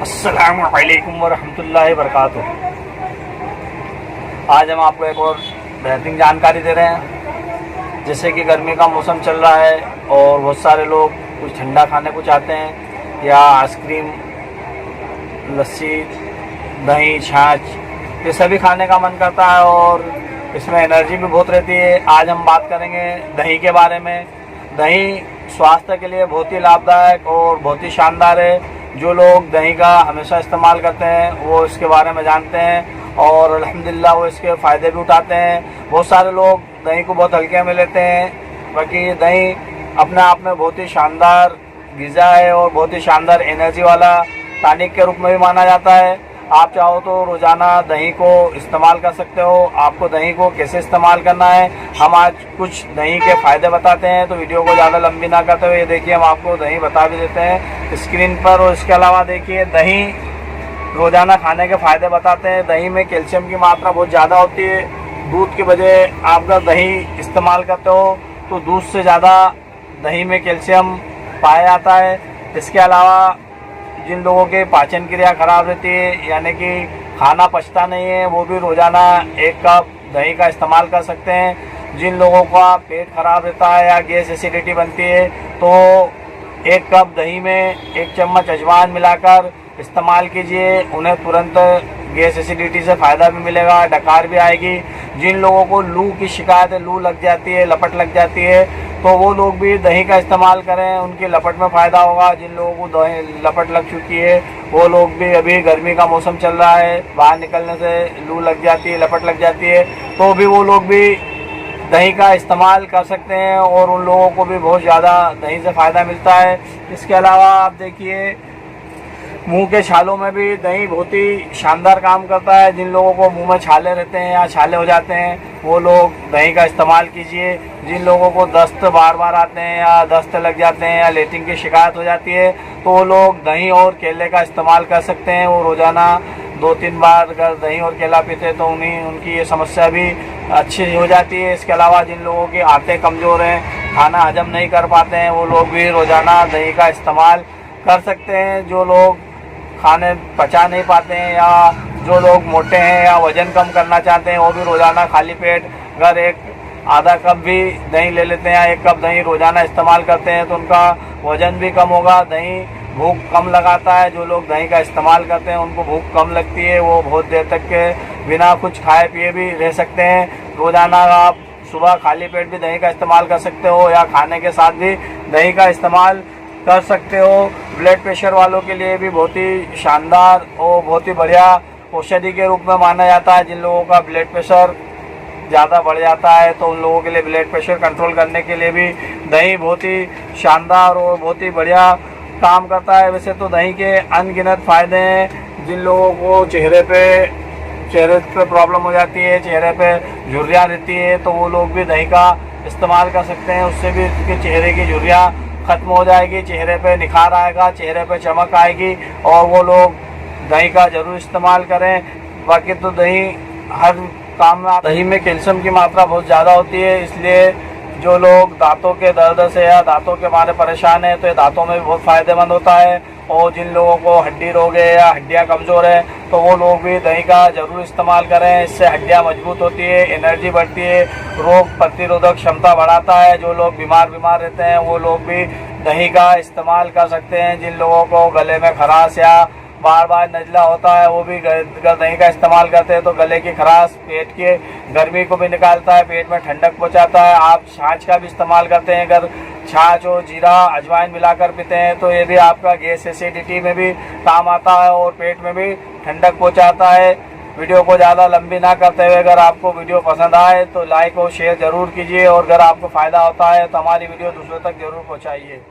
अस्सलामु अलैकुम वरहमतुल्लाहि वबरकातुह। आज हम आपको एक और बेहतरीन जानकारी दे रहे हैं। जैसे कि गर्मी का मौसम चल रहा है और बहुत सारे लोग कुछ ठंडा खाने को चाहते हैं, या आइसक्रीम, लस्सी, दही, छाछ, ये सभी खाने का मन करता है और इसमें एनर्जी भी बहुत रहती है। आज हम बात करेंगे दही के बारे में। दही स्वास्थ्य के लिए बहुत ही लाभदायक और बहुत ही शानदार है। जो लोग दही का हमेशा इस्तेमाल करते हैं वो इसके बारे में जानते हैं और अल्हम्दुलिल्लाह वो इसके फ़ायदे भी उठाते हैं। बहुत सारे लोग दही को बहुत हल्के में लेते हैं। बाकी दही अपने आप में बहुत ही शानदार ग़िज़ा है और बहुत ही शानदार एनर्जी वाला टॉनिक के रूप में भी माना जाता है। आप चाहो तो रोज़ाना दही को इस्तेमाल कर सकते हो। आपको दही को कैसे इस्तेमाल करना है हम आज कुछ दही के फ़ायदे बताते हैं, तो वीडियो को ज़्यादा लंबी ना करते हुए ये देखिए हम आपको दही बता भी देते हैं स्क्रीन पर। और इसके अलावा देखिए दही रोज़ाना खाने के फ़ायदे बताते हैं। दही में कैल्शियम की मात्रा बहुत ज़्यादा होती है। दूध के बजाय आप अगर दही इस्तेमाल करते हो तो दूध से ज़्यादा दही में कैल्शियम पाया जाता है। इसके अलावा जिन लोगों के पाचन क्रिया खराब रहती है, यानी कि खाना पचता नहीं है, वो भी रोज़ाना 1 कप दही का इस्तेमाल कर सकते हैं। जिन लोगों का पेट खराब रहता है या गैस एसिडिटी बनती है तो 1 कप दही में 1 चम्मच अजवाइन मिलाकर इस्तेमाल कीजिए। उन्हें तुरंत गैस एसिडिटी से फ़ायदा भी मिलेगा, डकार भी आएगी। जिन लोगों को लू की शिकायत है, लू लग जाती है, लपट लग जाती है, तो वो लोग भी दही का इस्तेमाल करें, उनकी लपट में फ़ायदा होगा। जिन लोगों को दही लपट लग चुकी है वो लोग भी, अभी गर्मी का मौसम चल रहा है, बाहर निकलने से लू लग जाती है, लपट लग जाती है, तो भी वो लोग भी दही का इस्तेमाल कर सकते हैं और उन लोगों को भी बहुत ज़्यादा दही से फ़ायदा मिलता है। इसके अलावा आप देखिए मुंह के छालों में भी दही बहुत ही शानदार काम करता है। जिन लोगों को मुंह में छाले रहते हैं या छाले हो जाते हैं वो लोग दही का इस्तेमाल कीजिए। जिन लोगों को दस्त बार बार आते हैं या दस्त लग जाते हैं या लेटरिन की शिकायत हो जाती है तो वो लोग दही और केले का इस्तेमाल कर सकते हैं। वो रोज़ाना 2-3 बार अगर दही और केला पीते हैं तो उनकी ये समस्या भी अच्छी हो जाती है। इसके अलावा जिन लोगों की आंतें कमज़ोर हैं, खाना हजम नहीं कर पाते हैं, वो लोग भी रोज़ाना दही का इस्तेमाल कर सकते हैं। जो लोग खाने पचा नहीं पाते हैं या जो लोग मोटे हैं या वज़न कम करना चाहते हैं वो भी रोज़ाना खाली पेट अगर आधा कप भी दही ले लेते हैं या 1 कप दही रोज़ाना इस्तेमाल करते हैं तो उनका वज़न भी कम होगा। दही भूख कम लगाता है। जो लोग दही का इस्तेमाल करते हैं उनको भूख कम लगती है, वो बहुत देर तक के बिना कुछ खाए पिए भी रह सकते हैं। रोज़ाना आप सुबह खाली पेट भी दही का इस्तेमाल कर सकते हो या खाने के साथ भी दही का इस्तेमाल कर सकते हो। ब्लड प्रेशर वालों के लिए भी बहुत ही शानदार और बहुत ही बढ़िया औषधि के रूप में माना जाता है। जिन लोगों का ब्लड प्रेशर ज़्यादा बढ़ जाता है तो उन लोगों के लिए ब्लड प्रेशर कंट्रोल करने के लिए भी दही बहुत ही शानदार और बहुत ही बढ़िया काम करता है। वैसे तो दही के अनगिनत फ़ायदे हैं। जिन लोगों को चेहरे पे प्रॉब्लम हो जाती है, चेहरे पे झुर्रियाँ रहती है, तो वो लोग भी दही का इस्तेमाल कर सकते हैं। उससे भी उनके चेहरे की झुर्रियाँ ख़त्म हो जाएगी, चेहरे पे निखार आएगा, चेहरे पे चमक आएगी और वो लोग दही का ज़रूर इस्तेमाल करें। बाकी तो दही हर काम में, दही में कैल्शियम की मात्रा बहुत ज़्यादा होती है, इसलिए जो लोग दांतों के दर्द से या दांतों के मारे परेशान हैं तो ये दांतों में भी बहुत फ़ायदेमंद होता है। और जिन लोगों को हड्डी रोग है या हड्डियाँ कमज़ोर है तो वो लोग भी दही का ज़रूर इस्तेमाल करें। इससे हड्डियाँ मजबूत होती है, एनर्जी बढ़ती है, रोग प्रतिरोधक क्षमता बढ़ाता है। जो लोग बीमार रहते हैं वो लोग भी दही का इस्तेमाल कर सकते हैं। जिन लोगों को गले में खराश या बार बार नज़ला होता है वो भी अगर दही का इस्तेमाल करते हैं तो गले की खराश, पेट के गर्मी को भी निकालता है, पेट में ठंडक पहुंचाता है। आप छाछ का भी इस्तेमाल करते हैं, अगर छाछ और जीरा अजवाइन मिलाकर पीते हैं तो ये भी आपका गैस एसिडिटी में भी काम आता है और पेट में भी ठंडक पहुंचाता है। वीडियो को ज़्यादा लंबी ना करते हुए अगर आपको वीडियो पसंद आए तो लाइक और शेयर ज़रूर कीजिए और अगर आपको फ़ायदा होता है तो हमारी वीडियो दूसरों तक ज़रूर पहुँचाइए।